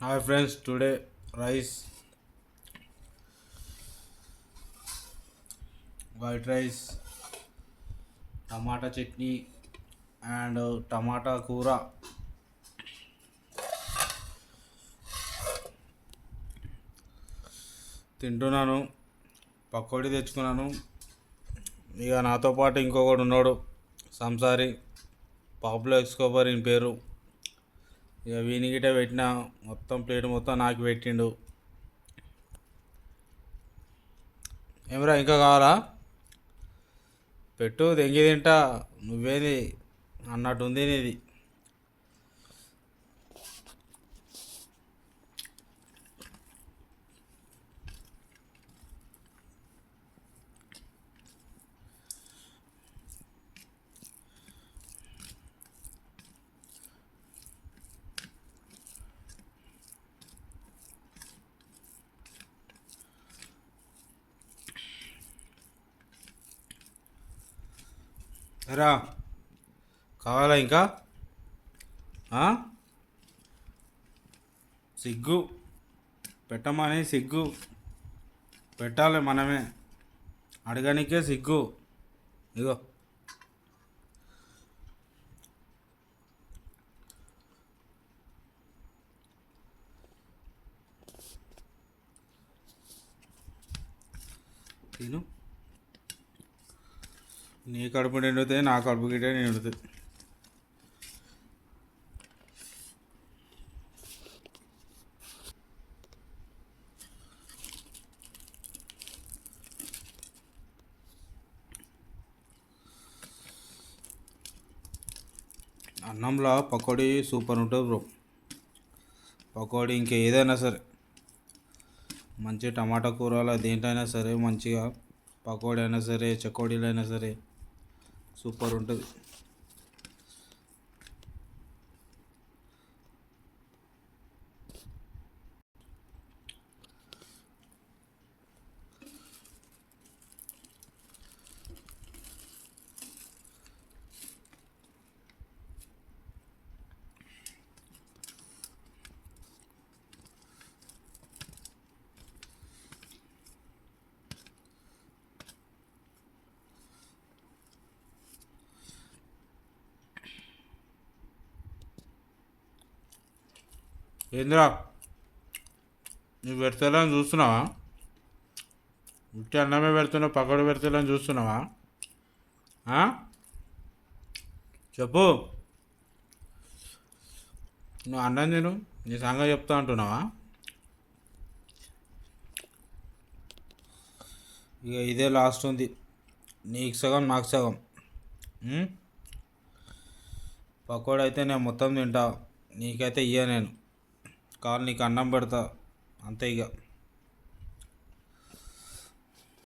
Hi friends, today rice, white rice, tomato chutney and tomato కూర తింటున్నాను. పకోడీ తెచ్చుకున్నాను. ఇక నాతో పాటు ఇంకొకడు ఉన్నాడు సంసారి పాపులో ఎక్స్కోబర్ ఈయన పేరు. ఇక వీని గిట పెట్టిన మొత్తం ప్లేట్ మొత్తం నాకు పెట్టిండు. ఏమరా ఇంకా కావాలా? పెట్టు దెంగి తింటా, నువ్వేది అన్నట్టుంది నీది. రా, కావాలా ఇంకా? సిగ్గు పెట్టమని సిగ్గు పెట్టాలి మనమే, అడగనికే సిగ్గు. ఇగో తిను, నీ కడుపు నిండుతుంది, నా కడుపు గిట్టే నిండుతుంది. అన్నంలో పకోడీ సూపర్ ఉంటుంది బ్రో. పకోడీ ఇంకా ఏదైనా సరే, మంచి టమాటా కూరలో దేంటైనా సరే మంచిగా, పకోడీ అయినా సరే చకోడీలు అయినా సరే సూపర్ ఉంటుంది. ఏంద్రా, నువ్వు పెడతాలని చూస్తున్నావా? ఉట్టి అన్నమే పెడుతున్నావు, పకోడీ పెడతాలని చూస్తున్నావా? చెప్పు, నువ్వు అన్నం తిను, నీ సంగతి చెప్తా అంటున్నావా? ఇక ఇదే లాస్ట్ ఉంది, నీకు సగం నాకు సగం. పకోడీ అయితే నేను మొత్తం తింటా, నీకైతే ఇయ్య నేను. కాలు నీకు అన్నం పెడతా, అంతే ఇక.